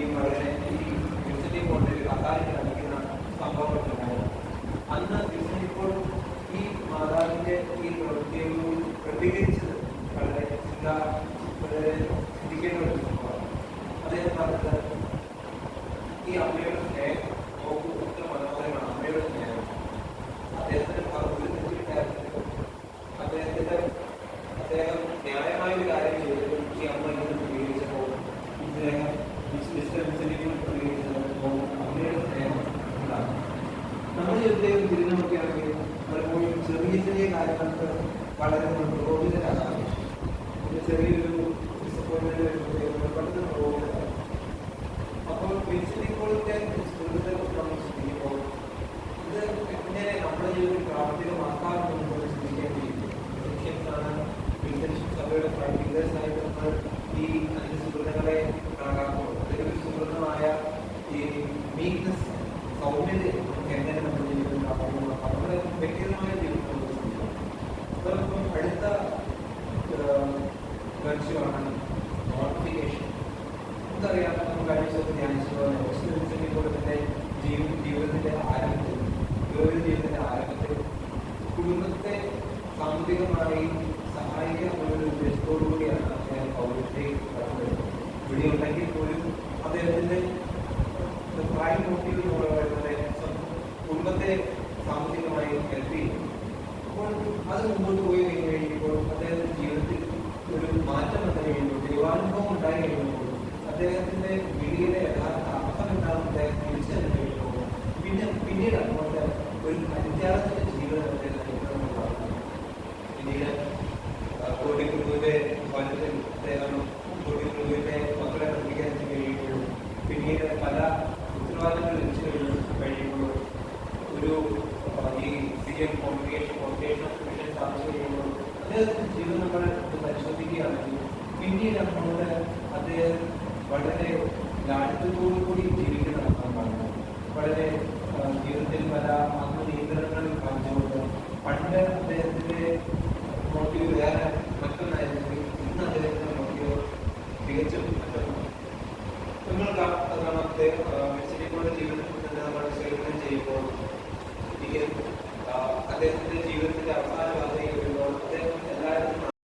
ഈ വളരെ ഈ വിൻസെന്റ് കൊണ്ട് ഒരു കഥാലിക്ക് കാണിക്കുന്ന സംഭവങ്ങളുണ്ടായിരുന്നു. അന്ന് വിൻസെന്റ് ഇപ്പോൾ ഈ മാതാവിന്റെ ഈ പ്രവൃത്തിയോട് പ്രതികരിച്ചത് വളരെ ചിന്തിക്കേണ്ട ഒരു സംഭവമാണ്. അദ്ദേഹം പറഞ്ഞത് ഈ അമ്മയുടെ സ്നേഹം നോക്കൂ, എത്ര മനോഹരമാണ് അമ്മയുടെ സ്നേഹം. അദ്ദേഹത്തിന്റെ ഭാഗത്ത് അദ്ദേഹം ന്യായമായ ഒരു കാര്യം ചെയ്തപ്പോൾ ഈ അമ്മ ഇങ്ങനെ പ്രതികരിച്ചപ്പോൾ ഇദ്ദേഹം പ്രതികരിച്ചപ്പോൾ അമ്മയുടെ സ്നേഹം ഉണ്ടാകും. നമ്മൾ ഇദ്ദേഹം തിരിഞ്ഞു നോക്കിയാണെങ്കിൽ പലപ്പോഴും ചെറിയ ചെറിയ കാര്യങ്ങൾക്ക് വളരെ പ്രകോപിതരാകാം. ചെറിയൊരു ഡിസപ്പോയിൻമെന്റ് പെട്ടെന്ന് പ്രകോപിതരാകും. അപ്പോൾ വിൻസെന്റിന്റെ സ്കൂളിനെ കുറിച്ച് നമ്മൾ ചിന്തിക്കുമ്പോൾ ഇത് എങ്ങനെ നമ്മുടെ ജീവിതത്തിൽ പ്രാവർത്തികമാക്കാമെന്ന് ചിന്തിക്കേണ്ടിയിരിക്കും. സഭയുടെ 5 years ആയിട്ട് നമ്മൾ ഈ 5 സുഹൃത്തുക്കളെ കണക്കാക്കുമ്പോൾ അതൊരു സുഹൃത്തമായ ഈ മീക്നെസ്, സൗമ്യത എങ്ങനെ നമ്മുടെ ജീവിതത്തിൽ പ്രാവർത്തികമാക്കാം, നമ്മുടെ വ്യക്തിഗതമായ ജീവിതത്തിൽ അതോടൊപ്പം അടുത്ത വെർച്വലാണ് മോഡിഫിക്കേഷൻ. നമുക്കറിയാം, നമ്മൾ കഴിഞ്ഞ ദിവസം ധ്യാനിച്ചതുപോലെ ജീവിതത്തിന്റെ ആരംഭത്തിൽ കുടുംബത്തെ സാമ്പത്തികമായി സഹായിക്കാനുള്ളൊരു ഉദ്ദേശത്തോടു കൂടിയാണ് അദ്ദേഹം പൗരത്തിലേക്ക് കടന്നത്. ഇവിടെ ഉണ്ടെങ്കിൽ പോലും അദ്ദേഹത്തിന്റെ പ്രൈം മോട്ടീവ് എന്ന് പറയുന്നത് കുടുംബത്തെ സാമ്പത്തികമായി ഹെൽപ്പ് ചെയ്യും. അപ്പോൾ അത് മുമ്പോട്ട് പോയി കഴിയുമ്പോൾ അദ്ദേഹത്തിന്റെ ജീവിതത്തിൽ ഒരു മാറ്റം വന്നു കഴിയുമ്പോൾ, ദൈവാനുഭവം ഉണ്ടായി കഴിയുമ്പോൾ, അദ്ദേഹത്തിന്റെ വിളിയുടെ യഥാർത്ഥ അർത്ഥം എന്താണെന്ന് അദ്ദേഹം തിരിച്ചറിഞ്ഞു കഴിയുമ്പോൾ പിന്നീട് അങ്ങോട്ട് ഒരു അത്യാവശ്യ ജീവിതം അദ്ദേഹം നയിക്കണമെന്നുള്ളതാണ്. പിന്നീട് കോടിക്കുറുവിന്റെ ഭവനത്തിൽ അദ്ദേഹം കോടിക്കുറുവിന്റെ മക്കളെ പഠിപ്പിക്കാൻ കഴിയുമ്പോൾ, പിന്നീട് പല ഉത്തരവാദിത്തങ്ങൾ ലഭിച്ചു കഴിയുമ്പോൾ, ഒരു ഈ CM കോൺഗ്രിഗേഷൻ സ്ഥാപിച്ചു കഴിയുമ്പോൾ അദ്ദേഹത്തിന്റെ ജീവിതം നമ്മൾ പരിശോധിക്കുകയാണെങ്കിൽ പിന്നീട് അങ്ങോട്ട് അദ്ദേഹം വളരെ ലാളിത്യത്തോടു കൂടി ജീവിക്കുന്നതാണ് കാണുന്നത്. വളരെ ജീവിതത്തിൽ പല ആത്മനിയന്ത്രണങ്ങൾ കാണിച്ചുകൊണ്ട് പണ്ട് അദ്ദേഹത്തിന്റെ മോട്ടീവ് വേറെ മറ്റൊന്നായിരുന്നെങ്കിൽ ഇന്ന് അദ്ദേഹത്തിന്റെ മോട്ടീവ് തികച്ചും മറ്റൊന്നാണ്. നിങ്ങൾക്ക് അതാണത്തെ മെസ്സിയുടെ ജീവിതത്തിൽ നിന്ന് നമ്മൾ വിശകലനം ചെയ്യുമ്പോൾ അദ്ദേഹത്തിന്റെ ജീവിതത്തിൽ